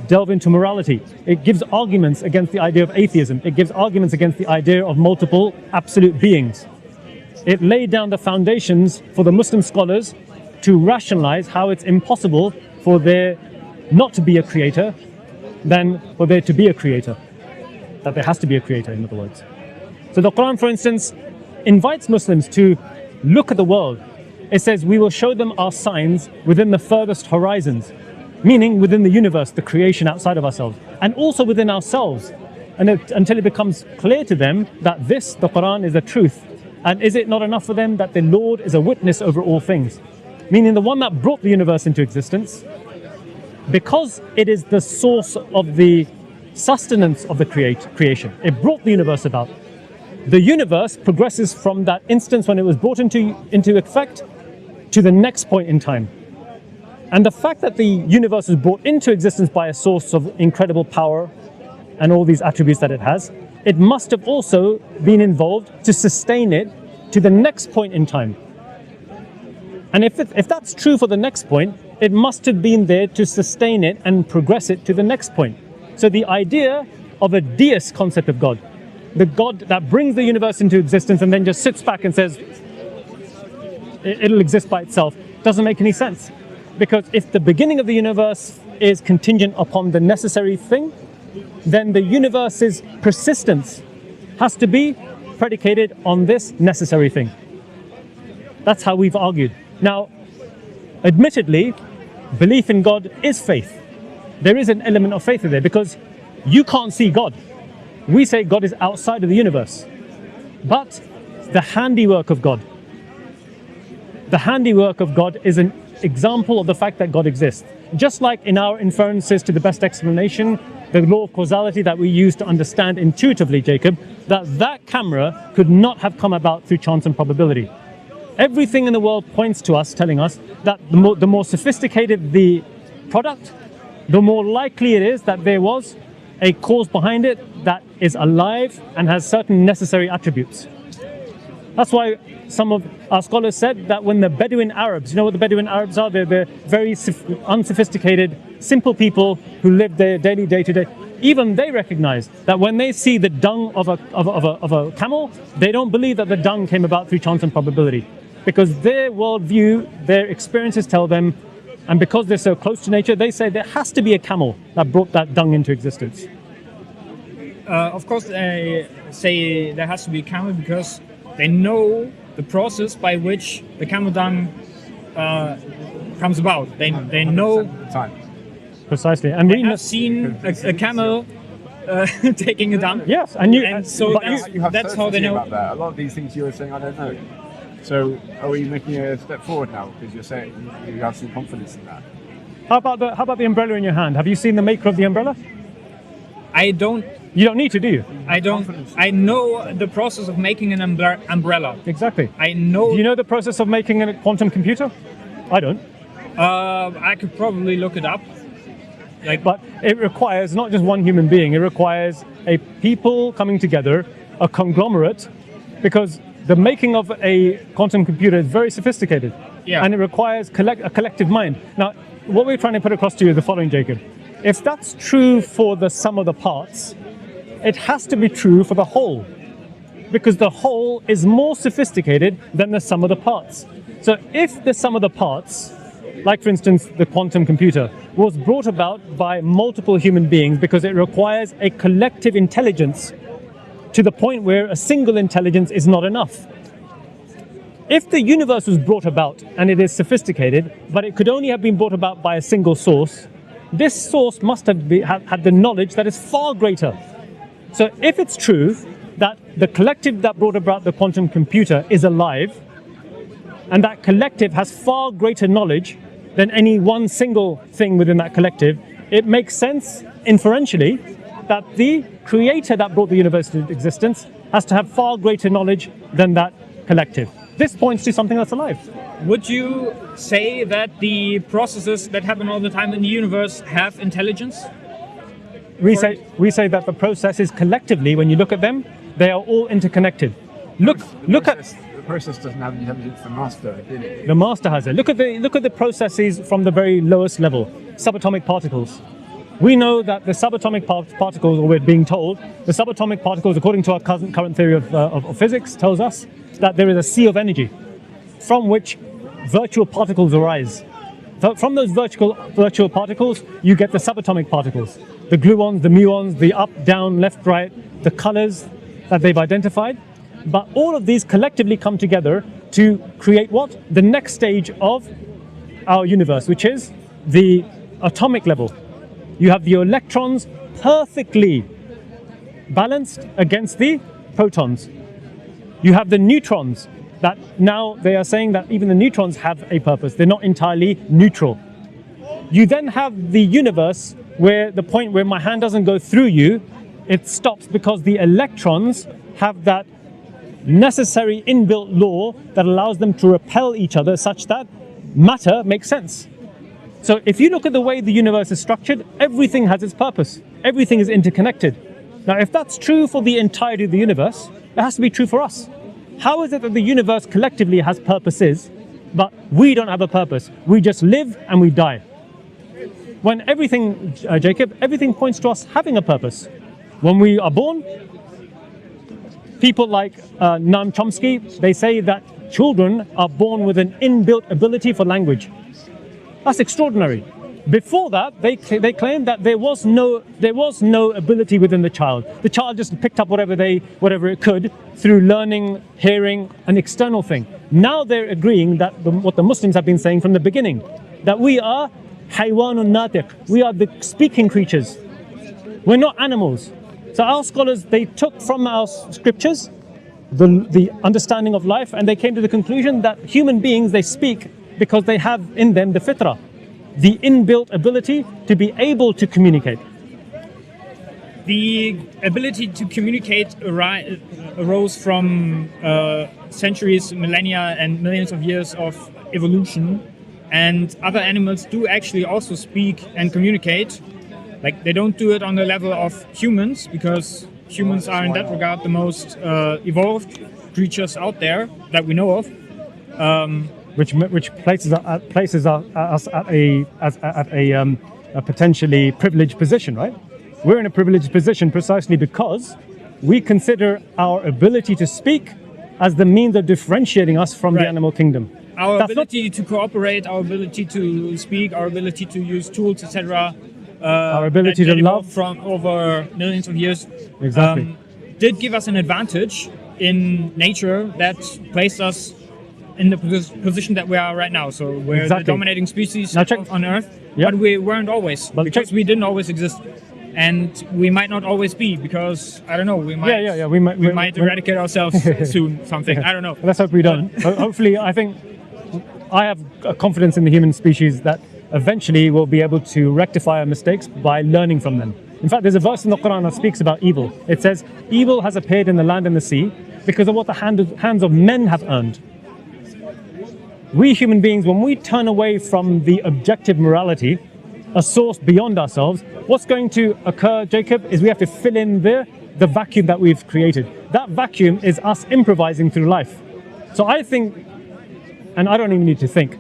[SPEAKER 1] delve into morality. It gives arguments against the idea of atheism. It gives arguments against the idea of multiple absolute beings. It laid down the foundations for the Muslim scholars to rationalize how it's impossible for there not to be a creator than for there to be a creator. That there has to be a creator, in other words. So the Quran, for instance, invites Muslims to look at the world. It says, we will show them our signs within the furthest horizons, meaning within the universe, the creation outside of ourselves, and also within ourselves, and until it becomes clear to them that this, the Quran, is the truth. And is it not enough for them that the Lord is a witness over all things? Meaning the one that brought the universe into existence, because it is the source of the sustenance of the creation. It brought the universe about. The universe progresses from that instance when it was brought into effect to the next point in time. And the fact that the universe was brought into existence by a source of incredible power and all these attributes that it has, it must have also been involved to sustain it to the next point in time. And if that's true for the next point, it must have been there to sustain it and progress it to the next point. So the idea of a deist concept of God, the God that brings the universe into existence and then just sits back and says it'll exist by itself, doesn't make any sense. Because if the beginning of the universe is contingent upon the necessary thing, then the universe's persistence has to be predicated on this necessary thing. That's how we've argued. Now, admittedly, belief in God is faith. There is an element of faith in there because you can't see God. We say God is outside of the universe. But the handiwork of God is an example of the fact that God exists. Just like in our inferences to the best explanation, the law of causality that we use to understand intuitively, Jacob, that camera could not have come about through chance and probability. Everything in the world points to us, telling us that the more sophisticated the product, the more likely it is that there was a cause behind it that is alive and has certain necessary attributes. That's why some of our scholars said that when the Bedouin Arabs, you know what the Bedouin Arabs are? They're very unsophisticated, simple people who live their daily day-to-day. Even they recognize that when they see the dung of a camel, they don't believe that the dung came about through chance and probability. Because their worldview, their experiences tell them, and because they're so close to nature, they say there has to be a camel that brought that dung into existence.
[SPEAKER 3] Of course, they say there has to be a camel because they know the process by which the camel dung comes about. They know
[SPEAKER 2] time.
[SPEAKER 1] Precisely. And
[SPEAKER 3] we have seen a camel taking a dump.
[SPEAKER 1] Yes, and
[SPEAKER 3] so
[SPEAKER 1] but
[SPEAKER 2] You have
[SPEAKER 3] that's how they
[SPEAKER 2] certainty
[SPEAKER 3] know.
[SPEAKER 2] about that. A lot of these things you were saying, I don't know. So are we making a step forward now? Because you're saying you have some confidence in that.
[SPEAKER 1] how about the umbrella in your hand? Have you seen the maker of the umbrella?
[SPEAKER 3] I don't.
[SPEAKER 1] You don't need to, do you?
[SPEAKER 3] I don't. I know the process of making an umbrella.
[SPEAKER 1] Exactly.
[SPEAKER 3] I know.
[SPEAKER 1] Do you know the process of making a quantum computer? I don't.
[SPEAKER 3] I could probably look it up.
[SPEAKER 1] But it requires not just one human being, it requires a people coming together, a conglomerate, because the making of a quantum computer is very sophisticated.
[SPEAKER 3] Yeah.
[SPEAKER 1] And it requires a collective mind. Now, what we're trying to put across to you is the following, Jacob. If that's true for the sum of the parts, it has to be true for the whole, because the whole is more sophisticated than the sum of the parts. So if the sum of the parts, like for instance the quantum computer, was brought about by multiple human beings because it requires a collective intelligence to the point where a single intelligence is not enough. If the universe was brought about and it is sophisticated, but it could only have been brought about by a single source, this source must have had the knowledge that is far greater. So if it's true that the collective that brought about the quantum computer is alive, and that collective has far greater knowledge than any one single thing within that collective, it makes sense inferentially that the creator that brought the universe into existence has to have far greater knowledge than that collective. This points to something that's alive.
[SPEAKER 3] Would you say that the processes that happen all the time in the universe have intelligence?
[SPEAKER 1] We say that the processes collectively, when you look at them, they are all interconnected. Look at
[SPEAKER 2] The process doesn't have intelligence, the master did it.
[SPEAKER 1] the master has it. Look at the processes from the very lowest level, subatomic particles. We know that the subatomic particles, or we're being told, the subatomic particles, according to our current theory of physics, tells us that there is a sea of energy from which virtual particles arise. So from those virtual particles, you get the subatomic particles, the gluons, the muons, the up, down, left, right, the colors that they've identified. But all of these collectively come together to create what? The next stage of our universe, which is the atomic level. You have the electrons perfectly balanced against the protons. You have the neutrons that now they are saying that even the neutrons have a purpose. They're not entirely neutral. You then have the universe where the point where my hand doesn't go through you, it stops because the electrons have that necessary inbuilt law that allows them to repel each other such that matter makes sense. So if you look at the way the universe is structured, everything has its purpose. Everything is interconnected. Now, if that's true for the entirety of the universe, it has to be true for us. How is it that the universe collectively has purposes, but we don't have a purpose? We just live and we die. When everything, Jacob, everything points to us having a purpose. When we are born, people like Noam Chomsky, they say that children are born with an inbuilt ability for language. That's extraordinary. Before that, they claim that there was no ability within the child. The child just picked up whatever it could through learning, hearing, an external thing. Now they're agreeing that what the Muslims have been saying from the beginning, that we are haywanun natiq, we are the speaking creatures. We're not animals. So our scholars, they took from our scriptures the understanding of life, and they came to the conclusion that human beings, they speak because they have in them the fitrah, the inbuilt ability to be able to communicate.
[SPEAKER 3] The ability to communicate arose from centuries, millennia, and millions of years of evolution. And other animals do actually also speak and communicate. Like, they don't do it on the level of humans, because humans are in that regard the most evolved creatures out there that we know of.
[SPEAKER 1] Which places us at a potentially privileged position, right? We're in a privileged position precisely because we consider our ability to speak as the means of differentiating us from the animal kingdom.
[SPEAKER 3] Our ability to cooperate, our ability to speak, our ability to use tools, etc.
[SPEAKER 1] Our ability to love
[SPEAKER 3] from over millions of years,
[SPEAKER 1] exactly,
[SPEAKER 3] did give us an advantage in nature that placed us in the position that we are right now. So we're the dominating species on Earth, but we weren't always, because we didn't always exist. and we might not always be, because I don't know, we might
[SPEAKER 1] we
[SPEAKER 3] might eradicate ourselves soon, something. I don't know.
[SPEAKER 1] Let's hope we don't. Hopefully, I think I have a confidence in the human species that eventually we'll be able to rectify our mistakes by learning from them. In fact, there's a verse in the Quran that speaks about evil. It says, evil has appeared in the land and the sea because of what the hands of men have earned. We human beings, when we turn away from the objective morality, a source beyond ourselves, what's going to occur, Jacob, is we have to fill in the vacuum that we've created. That vacuum is us improvising through life. So I think, and I don't even need to think,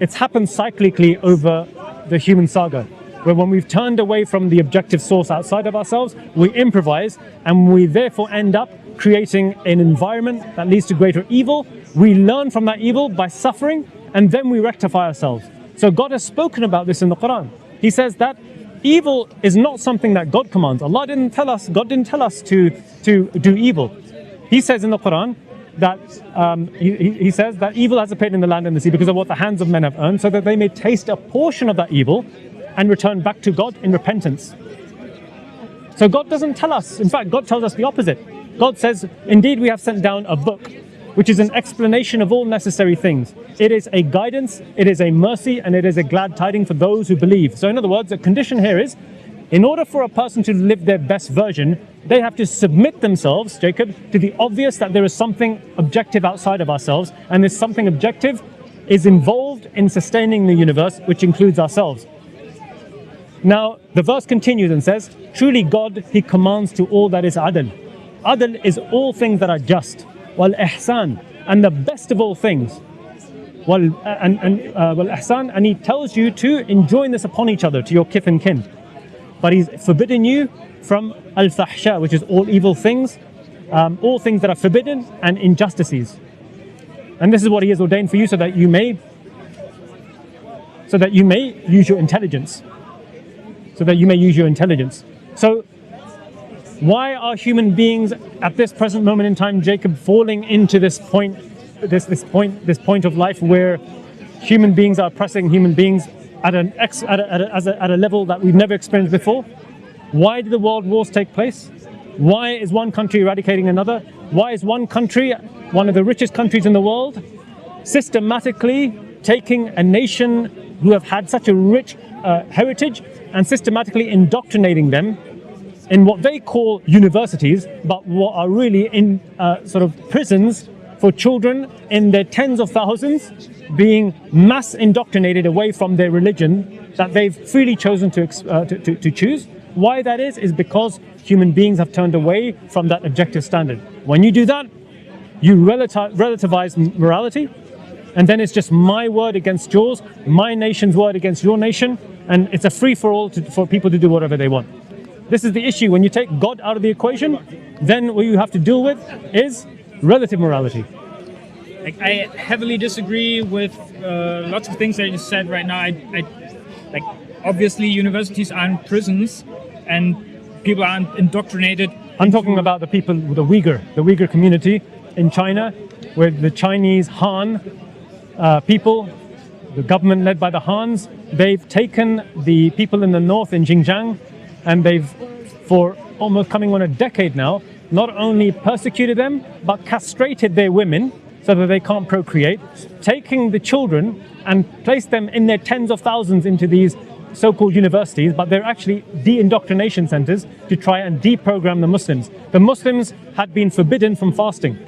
[SPEAKER 1] it's happened cyclically over the human saga, where when we've turned away from the objective source outside of ourselves, we improvise, and we therefore end up creating an environment that leads to greater evil. We learn from that evil by suffering, and then we rectify ourselves. So God has spoken about this in the Quran. He says that evil is not something that God commands. God didn't tell us to do evil. He says in the Quran that he says that evil has appeared in the land and the sea because of what the hands of men have earned, so that they may taste a portion of that evil and return back to God in repentance. So God doesn't tell us. In fact, God tells us the opposite. God says, indeed, we have sent down a book, which is an explanation of all necessary things. It is a guidance, it is a mercy, and it is a glad tiding for those who believe. So in other words, the condition here is, in order for a person to live their best version, they have to submit themselves, Jacob, to the obvious that there is something objective outside of ourselves, and this something objective is involved in sustaining the universe, which includes ourselves. Now, the verse continues and says, truly God, He commands to all that is adl. Adl is all things that are just. Wal ihsan, and the best of all things. Wal ihsan, and He tells you to enjoin this upon each other, to your kith and kin. But He's forbidden you from al-fahsha, which is all evil things, all things that are forbidden, and injustices. And this is what He has ordained for you, so that you may use your intelligence. So why are human beings at this present moment in time, Jacob, falling into this point of life where human beings are oppressing human beings at a level that we've never experienced before? Why do the world wars take place? Why is one country eradicating another? Why is one country, one of the richest countries in the world, systematically taking a nation who have had such a rich heritage and systematically indoctrinating them in what they call universities, but what are really in sort of prisons for children in their tens of thousands, being mass indoctrinated away from their religion that they've freely chosen to choose. Why that is because human beings have turned away from that objective standard. When you do that, you relativize morality, and then it's just my word against yours, my nation's word against your nation, and it's a free-for-all for people to do whatever they want. This is the issue. When you take God out of the equation, then what you have to deal with is relative morality.
[SPEAKER 3] I heavily disagree with lots of things that you said right now. Obviously, universities aren't prisons, and people aren't indoctrinated.
[SPEAKER 1] I'm talking about the people, the Uyghur community in China, where the Chinese Han people, the government led by the Hans, they've taken the people in the north in Xinjiang, and they've, for almost coming on a decade now, not only persecuted them, but castrated their women so that they can't procreate, taking the children and placed them in their tens of thousands into these so-called universities, but they're actually de-indoctrination centers to try and deprogram the Muslims. The Muslims had been forbidden from fasting.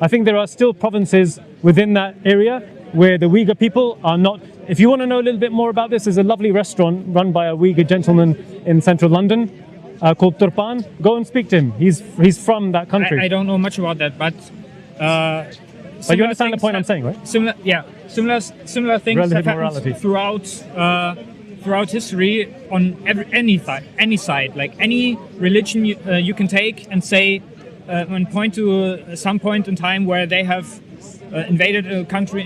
[SPEAKER 1] I think there are still provinces within that area where the Uyghur people are not. If you want to know a little bit more about this, there's a lovely restaurant run by a Uyghur gentleman in central London called Turpan. Go and speak to him. He's from that country.
[SPEAKER 3] I don't know much about that, but
[SPEAKER 1] you understand the point I'm saying, right?
[SPEAKER 3] Similar things
[SPEAKER 1] Relative
[SPEAKER 3] have
[SPEAKER 1] morality.
[SPEAKER 3] happened throughout history on any side. Like any religion you can take and say and point to some point in time where they have invaded a country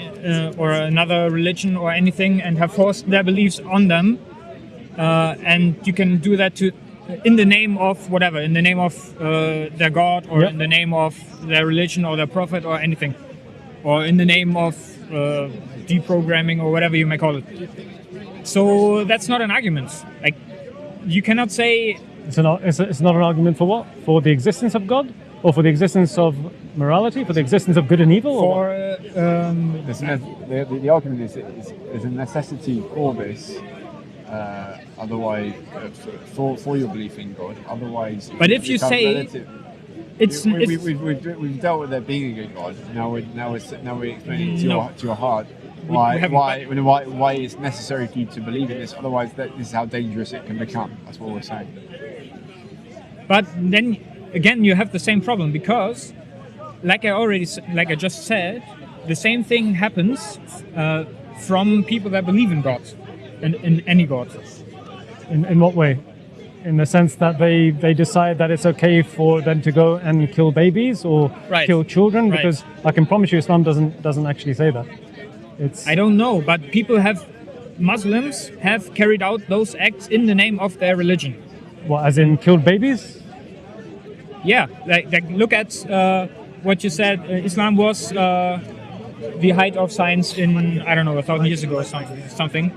[SPEAKER 3] or another religion or anything and have forced their beliefs on them, and you can do that in the name of whatever, in the name of their God, or in the name of their religion or their prophet or anything, or in the name of deprogramming or whatever you may call it. So that's not an argument. Like, you cannot say
[SPEAKER 1] It's not an argument for what? For the existence of God? Or for the existence of morality? For the existence of good and evil? Or what?
[SPEAKER 2] The argument is there's a necessity for this. Otherwise, for your belief in God. Otherwise,
[SPEAKER 3] But if you say
[SPEAKER 2] relative. We've dealt with there being a good God. Now we're explaining to your heart why it's necessary for you to believe in this. Otherwise, this is how dangerous it can become. That's what we're saying.
[SPEAKER 3] But then again, you have the same problem because, like I just said, the same thing happens from people that believe in God, in any God.
[SPEAKER 1] In what way? In the sense that they decide that it's okay for them to go and kill babies or kill children, because I can promise you Islam doesn't actually say that.
[SPEAKER 3] I don't know, but Muslims have carried out those acts in the name of their religion.
[SPEAKER 1] What, as in killed babies?
[SPEAKER 3] Yeah, like look at what you said. Islam was the height of science in, I don't know, 1,000 years ago or something.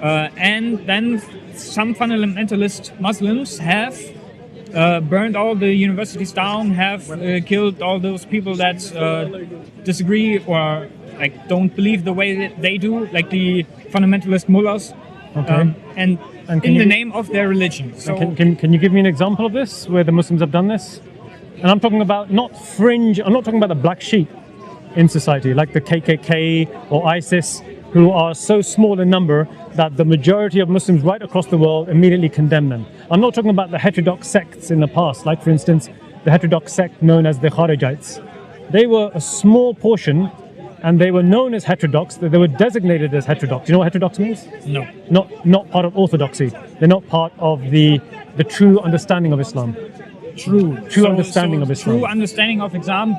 [SPEAKER 3] And then some fundamentalist Muslims have burned all the universities down, have killed all those people that disagree or like don't believe the way that they do, like the fundamentalist mullahs, and in the name of their religion. So
[SPEAKER 1] can you give me an example of this where the Muslims have done this? And I'm talking about not fringe. I'm not talking about the black sheep in society, like the KKK or ISIS, who are so small in number that the majority of Muslims right across the world immediately condemn them. I'm not talking about the heterodox sects in the past, like for instance, the heterodox sect known as the Kharijites. They were a small portion, and they were known as heterodox. They were designated as heterodox. You know what heterodox means?
[SPEAKER 3] No.
[SPEAKER 1] Not part of orthodoxy. They're not part of the true understanding of Islam. True understanding of Islam.
[SPEAKER 3] True understanding of Islam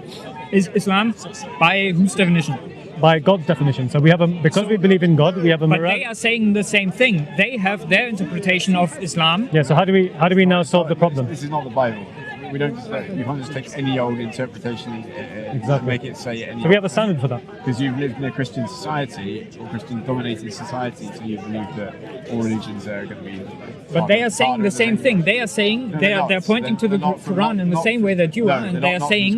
[SPEAKER 3] is Islam by whose definition?
[SPEAKER 1] By God's definition. So we have we believe in God, we have a
[SPEAKER 3] But they are saying the same thing. They have their interpretation of Islam.
[SPEAKER 1] Yeah. So how do we now solve the problem?
[SPEAKER 2] This is not the Bible. We don't. You can't just take any old interpretation and make it say anything.
[SPEAKER 1] So we have a standard for that.
[SPEAKER 2] Because you've lived in a Christian society or Christian-dominated society, so you believe that all religions are going to be.
[SPEAKER 3] But they are saying the same thing. They are saying they're pointing to the Quran in the same way that you are, and they are saying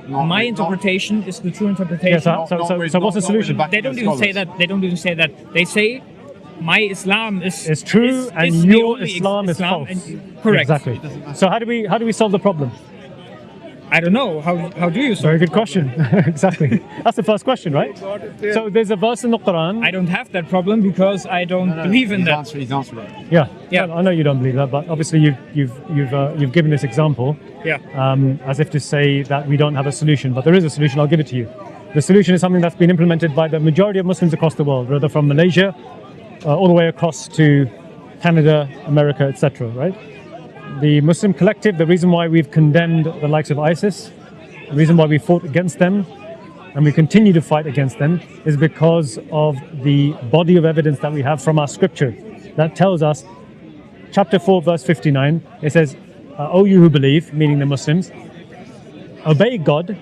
[SPEAKER 3] my interpretation is the true interpretation.
[SPEAKER 1] Yeah, so what's the solution?
[SPEAKER 3] They don't even say that. They don't even say that. They say my Islam is
[SPEAKER 1] true and your Islam is false.
[SPEAKER 3] Correct.
[SPEAKER 1] Exactly. So how do we solve the problem?
[SPEAKER 3] I don't know. How do you solve?
[SPEAKER 1] Very good question. Exactly. That's the first question, right? So there's a verse in the Quran.
[SPEAKER 3] I don't have that problem because I don't believe in that.
[SPEAKER 2] He's answering.
[SPEAKER 1] Yeah.
[SPEAKER 3] Yeah.
[SPEAKER 1] I know you don't believe that, but obviously you've given this example.
[SPEAKER 3] Yeah.
[SPEAKER 1] As if to say that we don't have a solution, but there is a solution. I'll give it to you. The solution is something that's been implemented by the majority of Muslims across the world, whether from Malaysia all the way across to Canada, America, etc. Right? The Muslim collective, the reason why we've condemned the likes of ISIS, the reason why we fought against them, and we continue to fight against them, is because of the body of evidence that we have from our scripture that tells us, chapter 4, verse 59, it says, O you who believe, meaning the Muslims, obey God,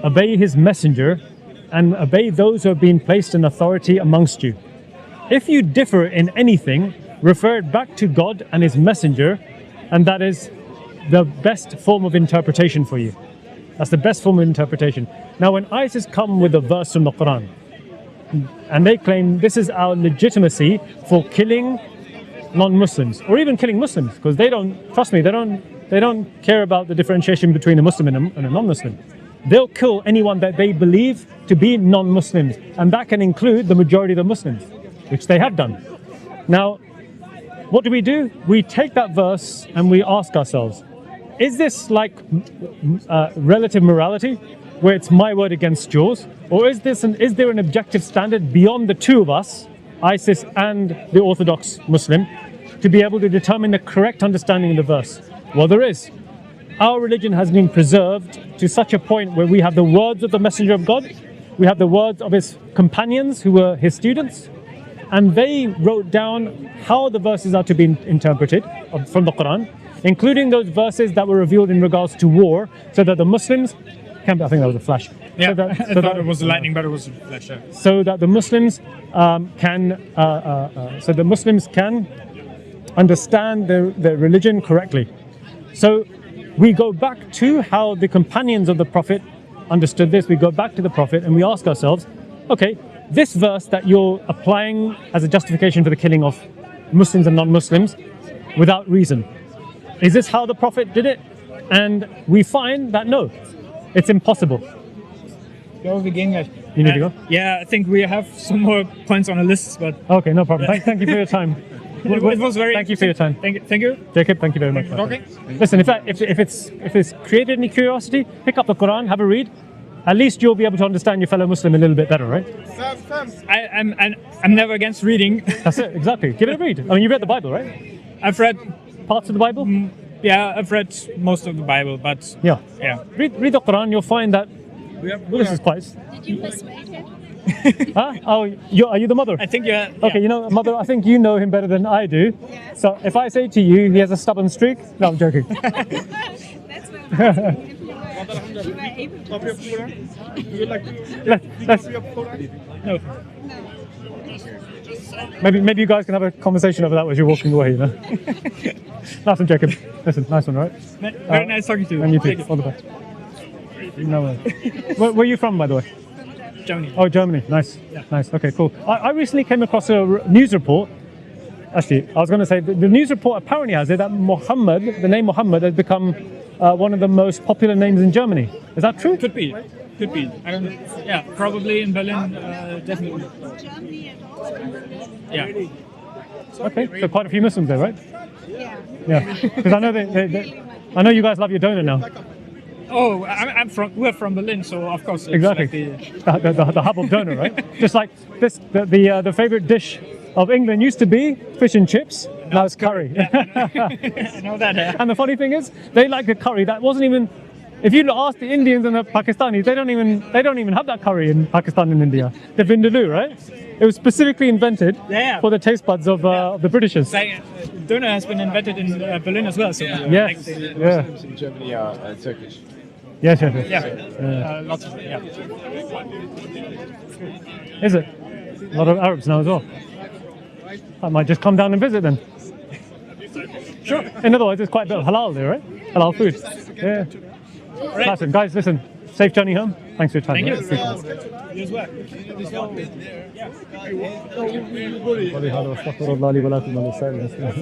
[SPEAKER 1] obey his messenger, and obey those who have been placed in authority amongst you. If you differ in anything, refer it back to God and his messenger, and that is the best form of interpretation for you. That's the best form of interpretation. Now, when ISIS come with a verse from the Quran, and they claim this is our legitimacy for killing non-Muslims, or even killing Muslims, because they don't care about the differentiation between a Muslim and a non-Muslim. They'll kill anyone that they believe to be non-Muslims, and that can include the majority of the Muslims, which they have done. Now, what do? We take that verse and we ask ourselves, is this like relative morality, where it's my word against yours? Or is there an objective standard beyond the two of us, ISIS and the Orthodox Muslim, to be able to determine the correct understanding of the verse? Well, there is. Our religion has been preserved to such a point where we have the words of the Messenger of God, we have the words of his companions who were his students, and they wrote down how the verses are to be interpreted from the Quran, including those verses that were revealed in regards to war, so that the Muslims can. I think that was a flash.
[SPEAKER 3] Yeah, I thought it was lightning, but it was a flash. Yeah.
[SPEAKER 1] So that the Muslims can understand their religion correctly. So we go back to how the companions of the Prophet understood this. We go back to the Prophet and we ask ourselves, okay, this verse that you're applying as a justification for the killing of Muslims and non-Muslims without reason, is this how the Prophet did it? And we find that no, it's impossible.
[SPEAKER 3] Go begin, guys.
[SPEAKER 1] You need to go?
[SPEAKER 3] Yeah, I think we have some more points on the list, but
[SPEAKER 1] Okay, no problem. Thank you for your time.
[SPEAKER 3] it was very.
[SPEAKER 1] Thank you for your time.
[SPEAKER 3] Thank you.
[SPEAKER 1] Jacob, thank you very much.
[SPEAKER 3] Okay.
[SPEAKER 1] Listen, if it's created any curiosity, pick up the Quran, have a read. At least you'll be able to understand your fellow Muslim a little bit better, right?
[SPEAKER 3] I'm never against reading.
[SPEAKER 1] That's it, exactly. Give it a read. I mean, you read the Bible, right?
[SPEAKER 3] I've read.
[SPEAKER 1] Parts of the Bible?
[SPEAKER 3] Yeah, I've read most of the Bible, but
[SPEAKER 1] Yeah.
[SPEAKER 3] yeah.
[SPEAKER 1] Read the Quran, you'll find that this is quite...
[SPEAKER 5] Did you persuade him?
[SPEAKER 1] Huh? Oh, are you the mother?
[SPEAKER 3] I think yeah.
[SPEAKER 1] Okay, you know, mother, I think you know him better than I do.
[SPEAKER 5] Yes.
[SPEAKER 1] So if I say to you, he has a stubborn streak, no, I'm joking.
[SPEAKER 5] That's what I'm asking. If you were able to persuade him.
[SPEAKER 1] Let's,
[SPEAKER 3] No.
[SPEAKER 1] maybe you guys can have a conversation over that as you're walking away, you know? Nice one, Jacob. Listen, nice one, right?
[SPEAKER 3] Very nice talking to you.
[SPEAKER 1] And you too.
[SPEAKER 3] Thank
[SPEAKER 1] All the best. No way. Where are you from, by the way?
[SPEAKER 3] Germany.
[SPEAKER 1] Oh, Germany. Nice.
[SPEAKER 3] Yeah.
[SPEAKER 1] Nice. Okay, cool. I recently came across a news report. Actually, I was going to say the news report apparently has it that Muhammad, the name Muhammad, has become one of the most popular names in Germany. Is that true?
[SPEAKER 3] Could be. Could be. I don't know. Yeah, probably in Berlin. Definitely.
[SPEAKER 5] Germany and also in Berlin.
[SPEAKER 3] Yeah.
[SPEAKER 1] Okay, so quite a few Muslims there, right?
[SPEAKER 5] Yeah.
[SPEAKER 1] Yeah. Because I know I know you guys love your donut now.
[SPEAKER 3] Oh, we're from Berlin, so of course. It's
[SPEAKER 1] Exactly.
[SPEAKER 3] like
[SPEAKER 1] The hub of donut, right? Just like this, the favorite dish of England used to be fish and chips. Now it's curry.
[SPEAKER 3] I know that.
[SPEAKER 1] And the funny thing is, they like a curry that wasn't even. If you ask the Indians and the Pakistanis, they don't even have that curry in Pakistan and India. The vindaloo, right? It was specifically invented
[SPEAKER 3] Yeah.
[SPEAKER 1] for the taste buds of the Britishers.
[SPEAKER 3] Like, doner has been invented in Berlin as well. So
[SPEAKER 1] Yes. Yeah.
[SPEAKER 2] Muslims in Germany are Turkish.
[SPEAKER 1] Yes. Yes.
[SPEAKER 3] Yeah. Lots of
[SPEAKER 1] Is it? A lot of Arabs now as well. I might just come down and visit then.
[SPEAKER 3] Sure.
[SPEAKER 1] In other words, it's quite a bit of halal there, right? Halal food. Yeah.
[SPEAKER 3] Right.
[SPEAKER 1] Listen, guys, listen. Safe journey home. Thanks for your time.
[SPEAKER 3] Thank you.
[SPEAKER 1] Appreciate it.
[SPEAKER 3] You as well.
[SPEAKER 1] ولهذا استغفر الله لي ولكم ولسائر المسلمين.